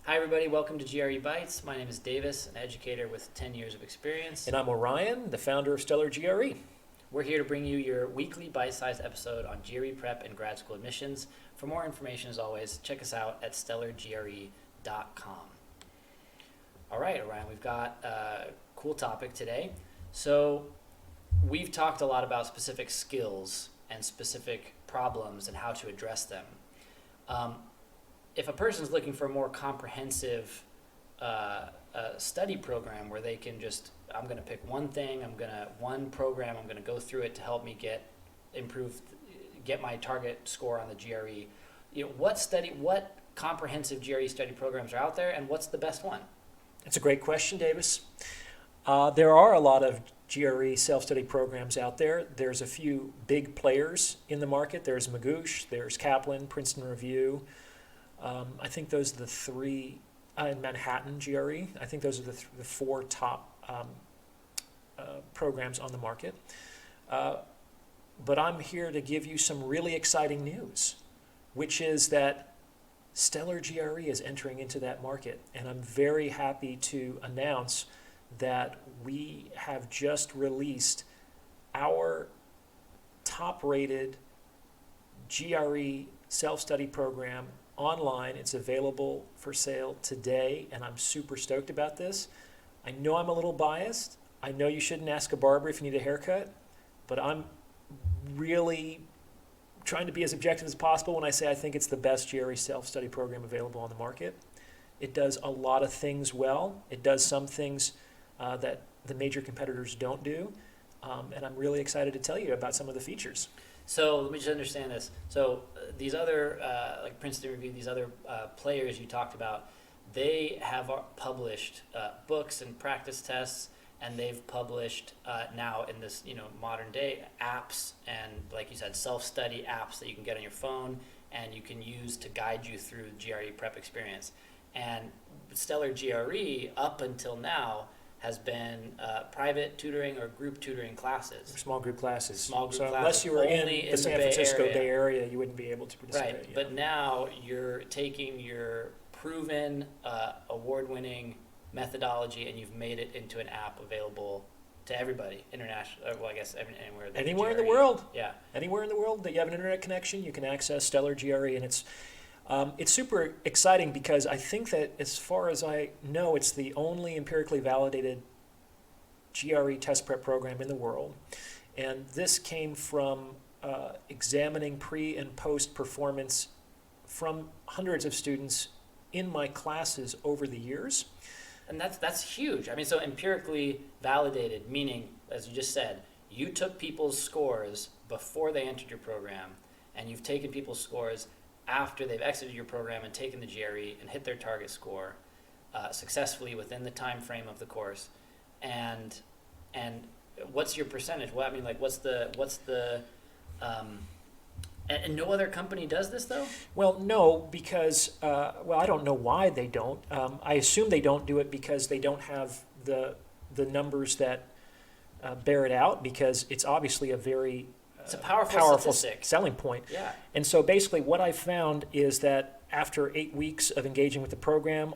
Hi everybody, welcome to GRE Bites. My name is Davis, an educator with 10 years of experience. And I'm Orion, the founder of StellarGRE. We're here to bring you your weekly bite-sized episode on GRE prep and grad school admissions. For more information, as always, check us out at StellarGRE.com. All right, Orion, we've got a cool topic today. So we've talked a lot about specific skills and specific problems and how to address them. If a person's looking for a more comprehensive study program where they can just, I'm going to pick one thing, one program, I'm going to go through it to help me get my target score on the GRE. What comprehensive GRE study programs are out there, and what's the best one? That's a great question, Davis. There are a lot of GRE self-study programs out there. There's a few big players in the market. There's Magoosh, there's Kaplan, Princeton Review. I think those are the three, in Manhattan GRE, I think those are the four top programs on the market. But I'm here to give you some really exciting news, which is that StellarGRE is entering into that market. And I'm very happy to announce that we have just released our top-rated GRE self-study program online. It's available for sale today, and I'm super stoked about this. I know I'm a little biased. I know you shouldn't ask a barber if you need a haircut, but I'm really trying to be as objective as possible when I say I think it's the best GRE self-study program available on the market. It does a lot of things well. It does some things that the major competitors don't do, and I'm really excited to tell you about some of the features. So let me just understand this. So these other, like Princeton Review, these other players you talked about, they have published books and practice tests, and they've published now in this modern day apps and, like you said, self-study apps that you can get on your phone and you can use to guide you through the GRE prep experience. And StellarGRE up until now has been private tutoring or group tutoring classes. Small group classes. Small group so classes. Unless you were Only in the San Francisco Bay Area, you wouldn't be able to participate. Right, but now you're taking your proven, award-winning methodology and you've made it into an app available to everybody, international. Well, I guess anywhere. Anywhere in the world. Yeah. Anywhere in the world that you have an internet connection, you can access StellarGRE, and it's super exciting because I think that, as far as I know, it's the only empirically validated GRE test prep program in the world. And this came from examining pre and post performance from hundreds of students in my classes over the years. And that's huge. I mean, so empirically validated, meaning, as you just said, you took people's scores before they entered your program, and you've taken people's scores after they've exited your program and taken the GRE and hit their target score successfully within the time frame of the course. And what's your percentage? Well, I mean, like, what's the and no other company does this, though? Well, no, because, I don't know why they don't. I assume they don't do it because they don't have the numbers that bear it out, because it's obviously a very it's a powerful statistic. Selling point. Yeah. And so basically what I found is that after 8 weeks of engaging with the program,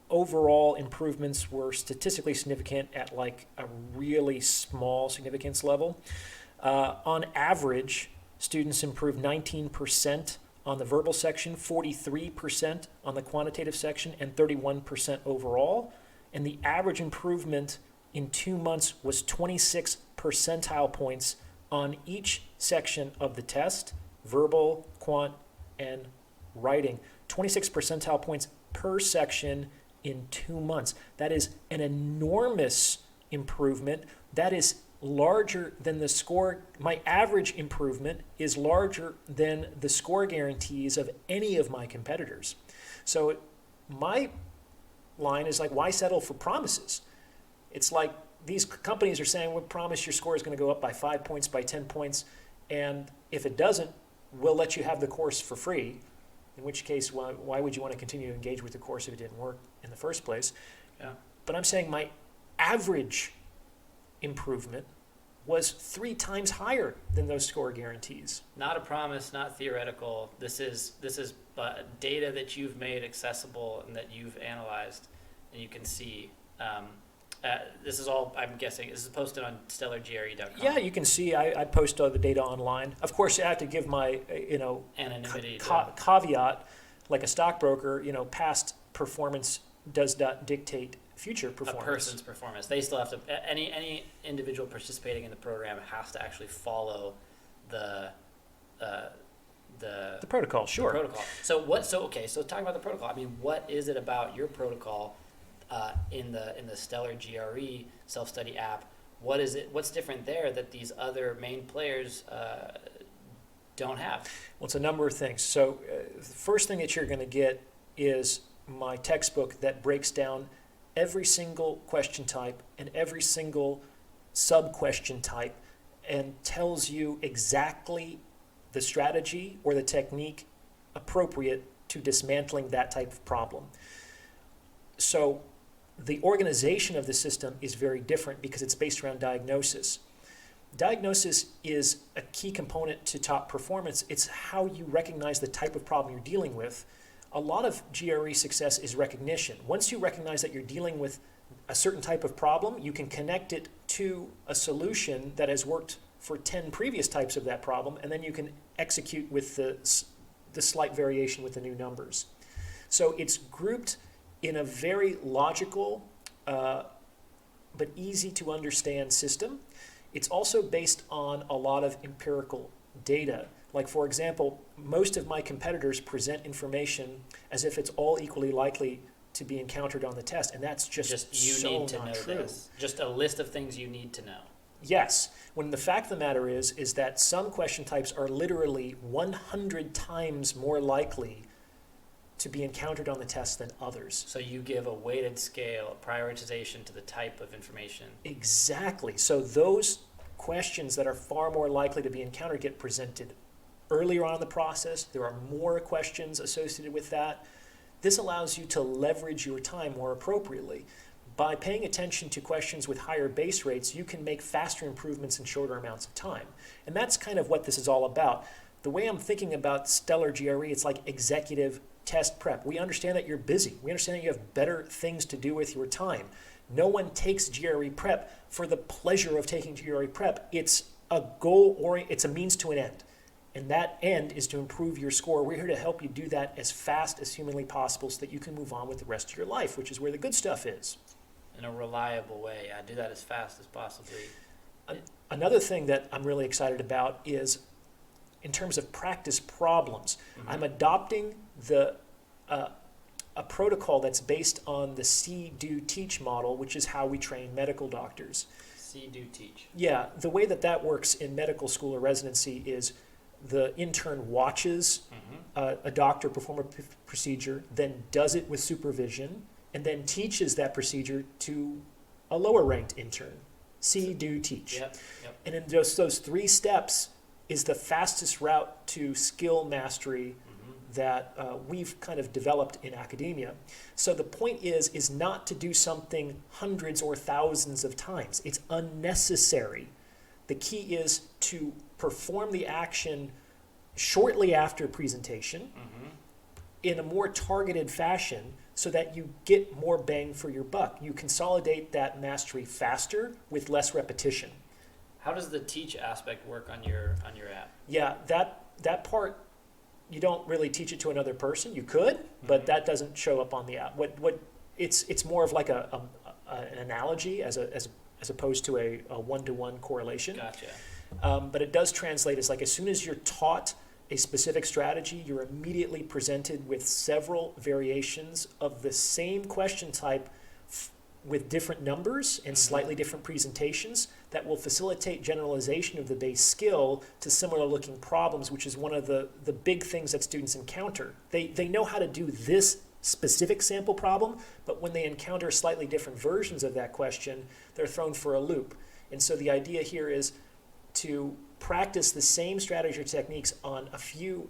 overall improvements were statistically significant at like a really small significance level. On average, students improved 19% on the verbal section, 43% on the quantitative section, and 31% overall. And the average improvement in 2 months was 26 percentile points on each section of the test: verbal, quant, and writing. 26 percentile points per section in 2 months. That is an enormous improvement. That is larger than the score. My average improvement is larger than the score guarantees of any of my competitors. So my line is like, why settle for promises? It's like these companies are saying, we promise your score is going to go up by 5 points, by 10 points, and if it doesn't, we'll let you have the course for free, in which case, why would you want to continue to engage with the course if it didn't work in the first place? Yeah. But I'm saying my average improvement was 3 times higher than those score guarantees. Not a promise, not theoretical. This is data that you've made accessible and that you've analyzed, and you can see. This is all, I'm guessing, this is posted on StellarGRE.com. Yeah, you can see I post all the data online. Of course, I have to give my Anonymity. caveat, like a stockbroker. Past performance does not dictate future performance. A person's performance. They still have to. Any individual participating in the program has to actually follow the protocol. Sure. The protocol. So talking about the protocol. I mean, what is it about your protocol in the StellarGRE self-study app? What is it? What's different there that these other main players don't have? Well, it's a number of things. So the first thing that you're going to get is my textbook that breaks down every single question type and every single sub-question type and tells you exactly the strategy or the technique appropriate to dismantling that type of problem. So the organization of the system is very different because it's based around diagnosis. Diagnosis is a key component to top performance. It's how you recognize the type of problem you're dealing with. A lot of GRE success is recognition. Once you recognize that you're dealing with a certain type of problem, you can connect it to a solution that has worked for 10 previous types of that problem, and then you can execute with the slight variation with the new numbers. So it's grouped in a very logical but easy to understand system. It's also based on a lot of empirical data. Like, for example, most of my competitors present information as if it's all equally likely to be encountered on the test, and that's just you so need to not know true. this. Just a list of things you need to know. Yes, when the fact of the matter is that some question types are literally 100 times more likely to be encountered on the test than others. So you give a weighted scale, prioritization to the type of information. Exactly. So those questions that are far more likely to be encountered get presented earlier on in the process. There are more questions associated with that. This allows you to leverage your time more appropriately. By paying attention to questions with higher base rates, you can make faster improvements in shorter amounts of time. And that's kind of what this is all about. The way I'm thinking about StellarGRE, it's like executive test prep. We understand that you're busy. We understand that you have better things to do with your time. No one takes GRE prep for the pleasure of taking GRE prep. It's a it's a means to an end. And that end is to improve your score. We're here to help you do that as fast as humanly possible so that you can move on with the rest of your life, which is where the good stuff is. In a reliable way. I do that as fast as possibly. Another thing that I'm really excited about is in terms of practice problems. Mm-hmm. I'm adopting a protocol that's based on the see, do, teach model, which is how we train medical doctors. See, do, teach. Yeah, the way that works in medical school or residency is the intern watches a doctor perform a procedure, then does it with supervision, and then teaches that procedure to a lower ranked intern. See, do, teach. Yep. And in just those 3 steps is the fastest route to skill mastery that we've kind of developed in academia. So the point is not to do something hundreds or thousands of times. It's unnecessary. The key is to perform the action shortly after presentation in a more targeted fashion so that you get more bang for your buck. You consolidate that mastery faster with less repetition. How does the teach aspect work on your app? Yeah, that part, you don't really teach it to another person. You could, but that doesn't show up on the app. It's more of like an analogy as opposed to a one-to-one correlation. Gotcha. But it does translate as like as soon as you're taught a specific strategy, you're immediately presented with several variations of the same question type with different numbers and slightly different presentations that will facilitate generalization of the base skill to similar looking problems, which is one of the big things that students encounter. They know how to do this specific sample problem, but when they encounter slightly different versions of that question, they're thrown for a loop. And so the idea here is to practice the same strategy or techniques on a few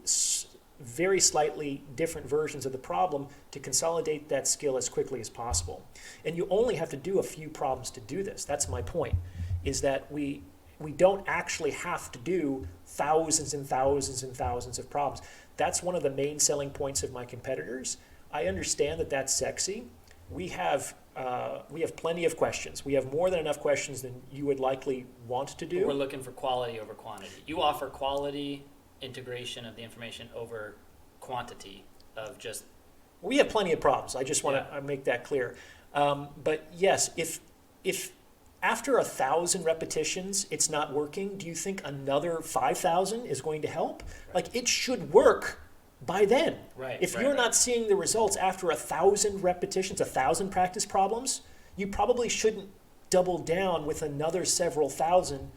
very slightly different versions of the problem to consolidate that skill as quickly as possible. And you only have to do a few problems to do this. That's my point, is that we we don't actually have to do thousands and thousands and thousands of problems. That's one of the main selling points of my competitors. I understand that that's sexy. We have plenty of questions. We have more than enough questions than you would likely want to do. We're looking for quality over quantity. You offer quality integration of the information over quantity of just. We have plenty of problems. I just want to make that clear. But yes, if after 1,000 repetitions it's not working, do you think another 5,000 is going to help? Right. Like, it should work by then. Right. If you're not seeing the results after 1,000 repetitions, 1,000 practice problems, you probably shouldn't double down with another several thousand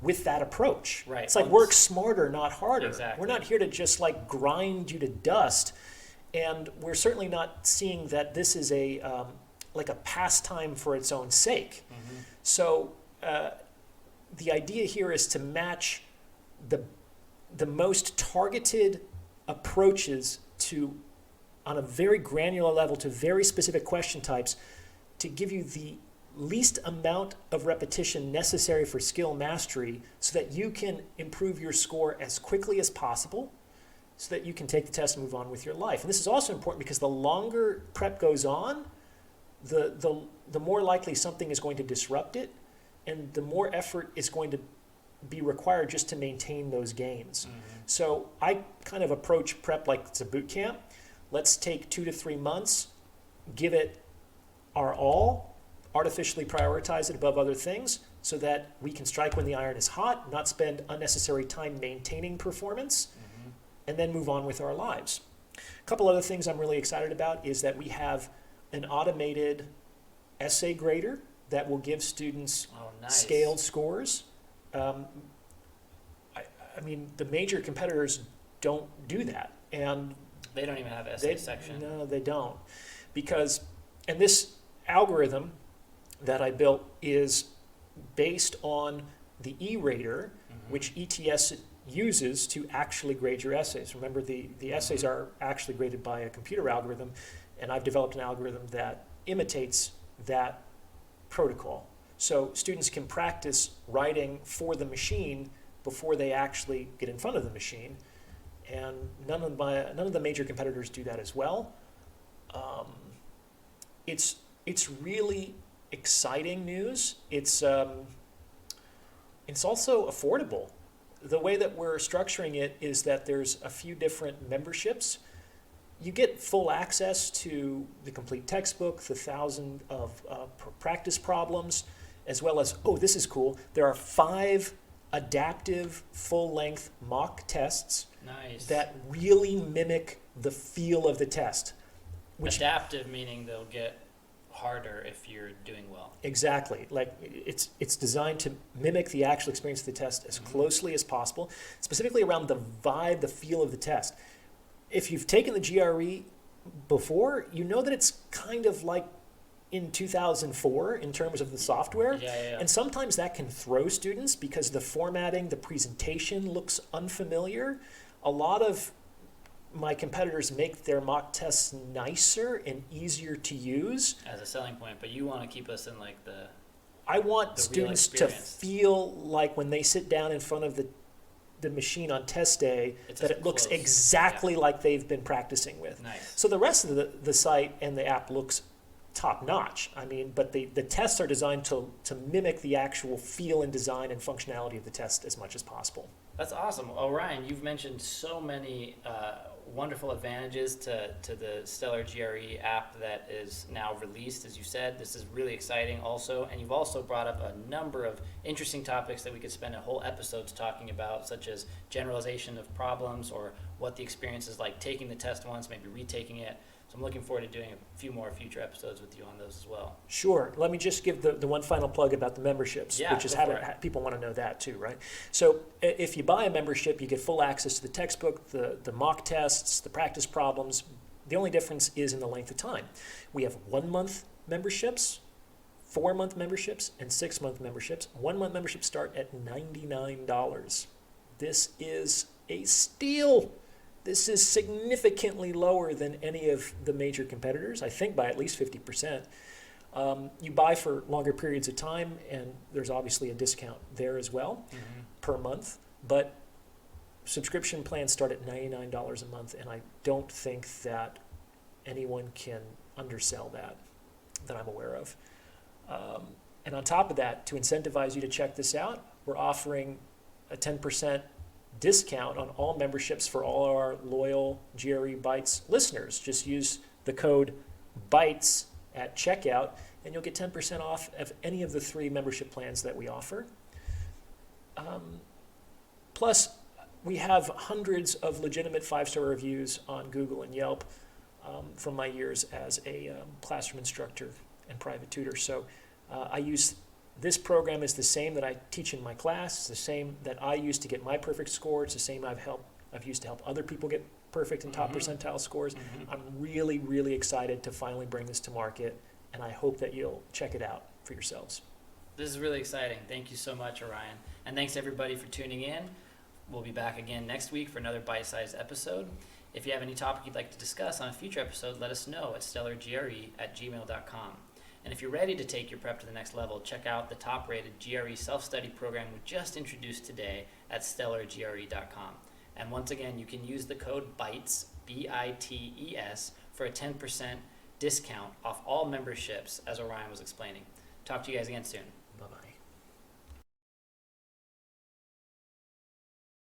with that approach. Right. It's like, work smarter, not harder. Exactly. We're not here to just like grind you to dust. And we're certainly not seeing that this is a like a pastime for its own sake. Mm-hmm. So the idea here is to match the most targeted approaches to, on a very granular level, to very specific question types, to give you the least amount of repetition necessary for skill mastery so that you can improve your score as quickly as possible, so that you can take the test and move on with your life. And this is also important because the longer prep goes on, the more likely something is going to disrupt it, and the more effort is going to be required just to maintain those gains. Mm-hmm. So I kind of approach prep like it's a boot camp. Let's take 2 to 3 months, give it our all, artificially prioritize it above other things so that we can strike when the iron is hot, not spend unnecessary time maintaining performance, and then move on with our lives. A couple other things I'm really excited about is that we have an automated essay grader that will give students scaled scores. I mean, the major competitors don't do that. And they don't even have essay section. No, they don't. Because, and this algorithm that I built is based on the E-rater, which ETS uses to actually grade your essays. Remember, the essays are actually graded by a computer algorithm, and I've developed an algorithm that imitates that protocol. So students can practice writing for the machine before they actually get in front of the machine, and none of the major competitors do that as well. It's really exciting news. It's also affordable. The way that we're structuring it is that there's a few different memberships. You get full access to the complete textbook, the 1,000 of practice problems, as well as, oh, this is cool, there are 5 adaptive full-length mock tests that really mimic the feel of the test. Adaptive meaning they'll get harder if you're doing well. Exactly. Like, it's designed to mimic the actual experience of the test as closely as possible, specifically around the vibe, the feel of the test. If you've taken the GRE before, you know that it's kind of like in 2004 in terms of the software. Yeah. And sometimes that can throw students because the formatting, the presentation looks unfamiliar. A lot of my competitors make their mock tests nicer and easier to use. As a selling point, but you want to keep us in like the I want students to feel like when they sit down in front of the machine on test day, that it looks exactly like they've been practicing with. Nice. So the rest of the site and the app looks top notch. I mean, but the tests are designed to mimic the actual feel and design and functionality of the test as much as possible. That's awesome. Orion, you've mentioned so many wonderful advantages to the StellarGRE app that is now released, as you said. This is really exciting also, and you've also brought up a number of interesting topics that we could spend a whole episodes talking about, such as generalization of problems or what the experience is like taking the test once, maybe retaking it. So I'm looking forward to doing a few more future episodes with you on those as well. Sure. Let me just give the one final plug about the memberships, which is people want to know that too, right? So if you buy a membership, you get full access to the textbook, the mock tests, the practice problems. The only difference is in the length of time. We have 1-month memberships, 4-month memberships, and 6-month memberships. 1-month memberships start at $99. This is a steal. This is significantly lower than any of the major competitors, I think by at least 50%. You buy for longer periods of time, and there's obviously a discount there as well per month. But subscription plans start at $99 a month, and I don't think that anyone can undersell that I'm aware of. And on top of that, to incentivize you to check this out, we're offering a 10% discount on all memberships for all our loyal GRE Bytes listeners. Just use the code BYTES at checkout, and you'll get 10% off of any of the 3 membership plans that we offer. Plus, we have hundreds of legitimate 5-star reviews on Google and Yelp from my years as a classroom instructor and private tutor. So I use this program is the same that I teach in my class. It's the same that I use to get my perfect score. It's the same I've used to help other people get perfect and top percentile scores. I'm really, really excited to finally bring this to market, and I hope that you'll check it out for yourselves. This is really exciting. Thank you so much, Orion. And thanks everybody for tuning in. We'll be back again next week for another bite-sized episode. If you have any topic you'd like to discuss on a future episode, let us know at StellarGRE@gmail.com. And if you're ready to take your prep to the next level, check out the top-rated GRE self-study program we just introduced today at StellarGRE.com. And once again, you can use the code BITES, B-I-T-E-S, for a 10% discount off all memberships, as Orion was explaining. Talk to you guys again soon. Bye-bye.